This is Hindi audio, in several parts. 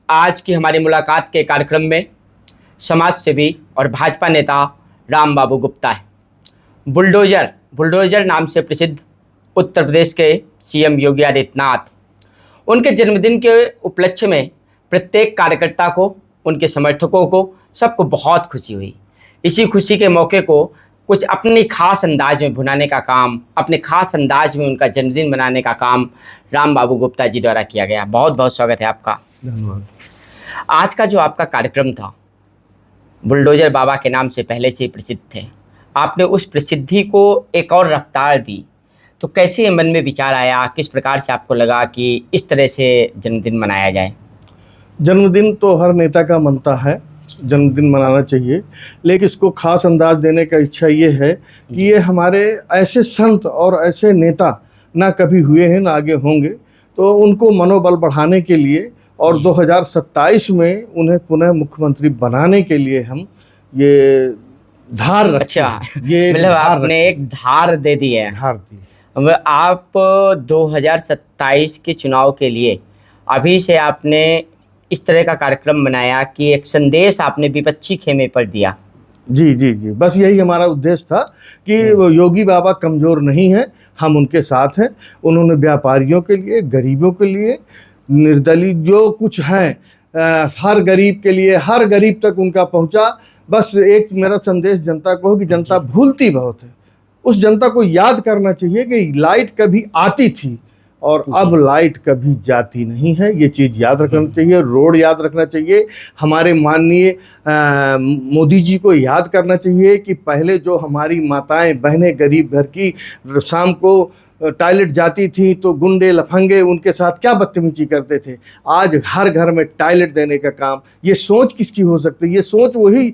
आज की हमारी मुलाकात के कार्यक्रम में समाज सेवी और भाजपा नेता राम बाबू गुप्ता है। बुलडोजर नाम से प्रसिद्ध उत्तर प्रदेश के सीएम योगी आदित्यनाथ, उनके जन्मदिन के उपलक्ष्य में प्रत्येक कार्यकर्ता को, उनके समर्थकों को, सबको बहुत खुशी हुई। इसी खुशी के मौके को कुछ अपने खास अंदाज में भुनाने का काम, अपने खास अंदाज में उनका जन्मदिन मनाने का काम राम बाबू गुप्ता जी द्वारा किया गया। बहुत बहुत स्वागत है आपका। धन्यवाद। आज का जो आपका कार्यक्रम था, बुलडोजर बाबा के नाम से पहले से ही प्रसिद्ध थे, आपने उस प्रसिद्धि को एक और रफ्तार दी। तो कैसे मन में विचार आया, किस प्रकार से आपको लगा कि इस तरह से जन्मदिन मनाया जाए? जन्मदिन तो हर नेता का मनता है, जन्मदिन मनाना चाहिए, लेकिन इसको खास अंदाज देने का इच्छा ये है कि ये हमारे ऐसे संत और ऐसे नेता ना कभी हुए हैं ना आगे होंगे, तो उनको मनोबल बढ़ाने के लिए और 2027 में उन्हें पुनः मुख्यमंत्री बनाने के लिए हम ये धार रखते हैं। ये मतलब आपने एक धार दे दी है। धार दी। अब आप 2027 के चुनाव के लिए अभी से आपने इस तरह का कार्यक्रम बनाया कि एक संदेश आपने विपक्षी खेमे पर दिया। जी जी जी, बस यही हमारा उद्देश्य था कि योगी बाबा कमज़ोर नहीं हैं, हम उनके साथ हैं। उन्होंने व्यापारियों के लिए, गरीबों के लिए, निर्दलीय जो कुछ हैं, हर गरीब के लिए, हर गरीब तक उनका पहुंचा। बस एक मेरा संदेश जनता को कि जनता भूलती बहुत है, उस जनता को याद करना चाहिए कि लाइट कभी आती थी और अब लाइट कभी जाती नहीं है। ये चीज़ याद रखना चाहिए। रोड याद रखना चाहिए। हमारे माननीय मोदी जी को याद करना चाहिए कि पहले जो हमारी माताएं बहनें गरीब घर की शाम को टॉयलेट जाती थी तो गुंडे लफंगे उनके साथ क्या बदतमीजी करते थे। आज हर घर में टॉयलेट देने का काम, ये सोच किसकी हो सकती है? ये सोच वही,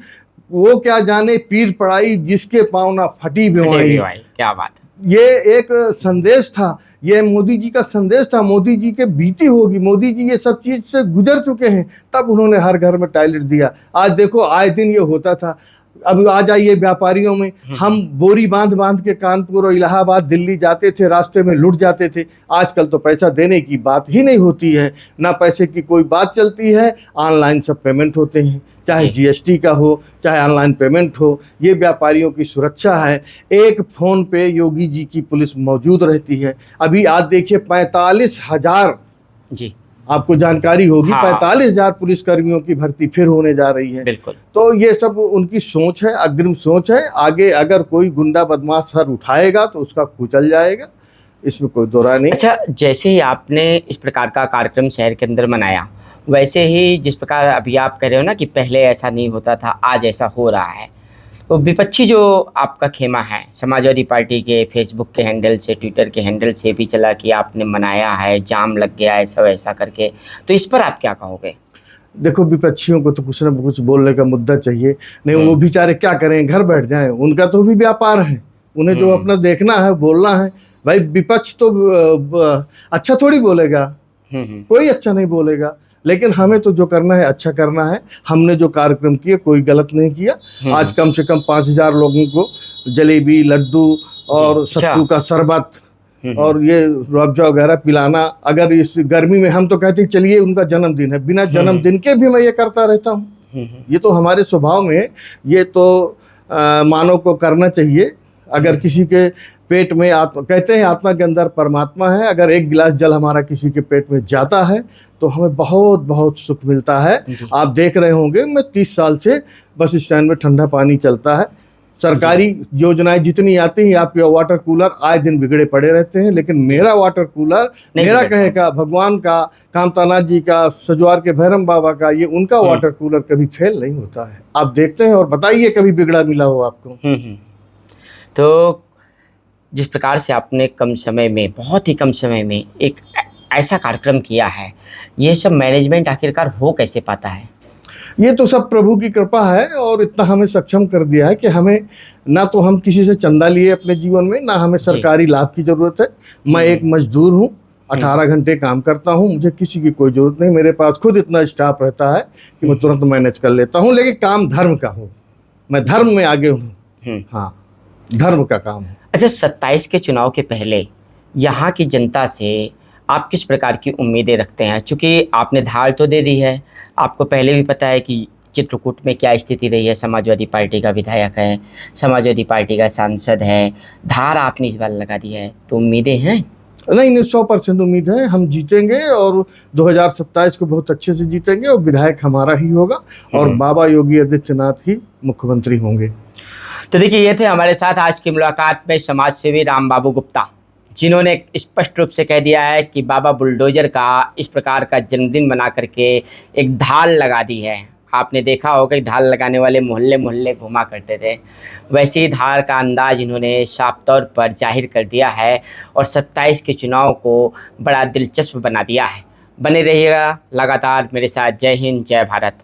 वो क्या जाने पीर पड़ाई जिसके पाँव ना फटी बीमारी। क्या बात है। ये एक संदेश था, ये मोदी जी का संदेश था। मोदी जी के बीती होगी, मोदी जी ये सब चीज़ से गुजर चुके हैं, तब उन्होंने हर घर में टॉयलेट दिया। आज देखो आए दिन ये होता था। अब आ जाइए व्यापारियों में, हम बोरी बांध के कानपुर और इलाहाबाद दिल्ली जाते थे, रास्ते में लुट जाते थे। आजकल तो पैसा देने की बात ही नहीं होती है, ना पैसे की कोई बात चलती है। ऑनलाइन सब पेमेंट होते हैं, चाहे जीएसटी का हो, चाहे ऑनलाइन पेमेंट हो। ये व्यापारियों की सुरक्षा है। एक फ़ोन पे योगी जी की पुलिस मौजूद रहती है। अभी आज देखिए 45,000 जी आपको जानकारी होगी। हाँ। 45,000 पुलिसकर्मियों की भर्ती फिर होने जा रही है। बिल्कुल। तो ये सब उनकी सोच है, अग्रिम सोच है। आगे अगर कोई गुंडा बदमाश सर उठाएगा तो उसका कुचल जाएगा, इसमें कोई दो राय नहीं। अच्छा, जैसे ही आपने इस प्रकार का कार्यक्रम शहर के अंदर मनाया, वैसे ही जिस प्रकार अभी आप कह रहे हो ना कि पहले ऐसा नहीं होता था, आज ऐसा हो रहा है, तो विपक्षी जो आपका खेमा है, समाजवादी पार्टी के फेसबुक के हैंडल से, ट्विटर के हैंडल से भी चला कि आपने मनाया है, जाम लग गया, ऐसा वैसा करके, तो इस पर आप क्या कहोगे? देखो, विपक्षियों को तो कुछ ना कुछ बोलने का मुद्दा चाहिए। नहीं, वो बेचारे क्या करें, घर बैठ जाएं, उनका तो भी व्यापार है, उन्हें जो अपना देखना है, बोलना है। भाई विपक्ष तो अच्छा थोड़ी बोलेगा, कोई अच्छा नहीं बोलेगा, लेकिन हमें तो जो करना है अच्छा करना है। हमने जो कार्यक्रम किए कोई गलत नहीं किया। आज कम से कम 5,000 लोगों को जलेबी, लड्डू और सत्तू का शरबत और ये रूअफ़ज़ा वगैरह पिलाना। अगर इस गर्मी में, हम तो कहते हैं चलिए उनका जन्मदिन है, बिना जन्मदिन के भी मैं ये करता रहता हूँ। ये तो हमारे स्वभाव में, ये तो मानव को करना चाहिए। अगर किसी के पेट में कहते हैं आत्मा के अंदर परमात्मा है, अगर एक गिलास जल हमारा किसी के पेट में जाता है तो हमें बहुत बहुत सुख मिलता है। आप देख रहे होंगे, मैं 30 साल से बस स्टैंड में ठंडा पानी चलता है। सरकारी योजनाएं जितनी आती हैं, आपके वाटर कूलर आए दिन बिगड़े पड़े रहते हैं, लेकिन मेरा वाटर कूलर, मेरा कहे का, भगवान का, कामतानाथ जी का, सजवार के भैरम बाबा का, ये उनका वाटर कूलर कभी फेल नहीं होता है। आप देखते हैं और बताइए कभी बिगड़ा मिला हो आपको? तो जिस प्रकार से आपने कम समय में, बहुत ही कम समय में एक ऐसा कार्यक्रम किया है, ये सब मैनेजमेंट आखिरकार हो कैसे पाता है? ये तो सब प्रभु की कृपा है, और इतना हमें सक्षम कर दिया है कि हमें ना तो हम किसी से चंदा लिए अपने जीवन में, ना हमें सरकारी लाभ की ज़रूरत है। मैं एक मजदूर हूँ, 18 घंटे काम करता हूँ, मुझे किसी की कोई ज़रूरत नहीं। मेरे पास खुद इतना स्टाफ रहता है कि मैं तुरंत मैनेज कर लेता हूँ, लेकिन काम धर्म का हो। मैं धर्म में आगे हूँ। हाँ, धर्म का काम है। अच्छा, 27 के चुनाव के पहले यहाँ की जनता से आप किस प्रकार की उम्मीदें रखते हैं? चूँकि आपने धार तो दे दी है, आपको पहले भी पता है कि चित्रकूट में क्या स्थिति रही है, समाजवादी पार्टी का विधायक है, समाजवादी पार्टी का सांसद है, धार आपने इस बार लगा दी है, तो उम्मीदें हैं? नहीं नहीं, 100% उम्मीद है, हम जीतेंगे और 2027 को बहुत अच्छे से जीतेंगे और विधायक हमारा ही होगा और बाबा योगी आदित्यनाथ ही मुख्यमंत्री होंगे। तो देखिए, ये थे हमारे साथ आज की मुलाकात में समाज सेवी राम बाबू गुप्ता, जिन्होंने स्पष्ट रूप से कह दिया है कि बाबा बुलडोजर का इस प्रकार का जन्मदिन बना करके एक ढाल लगा दी है। आपने देखा होगा कि ढाल लगाने वाले मोहल्ले मोहल्ले घुमा करते थे, वैसे ही धार का अंदाज इन्होंने साफ तौर पर जाहिर कर दिया है और 27 के चुनाव को बड़ा दिलचस्प बना दिया है। बने रहिएगा लगातार मेरे साथ। जय हिंद, जय भारत।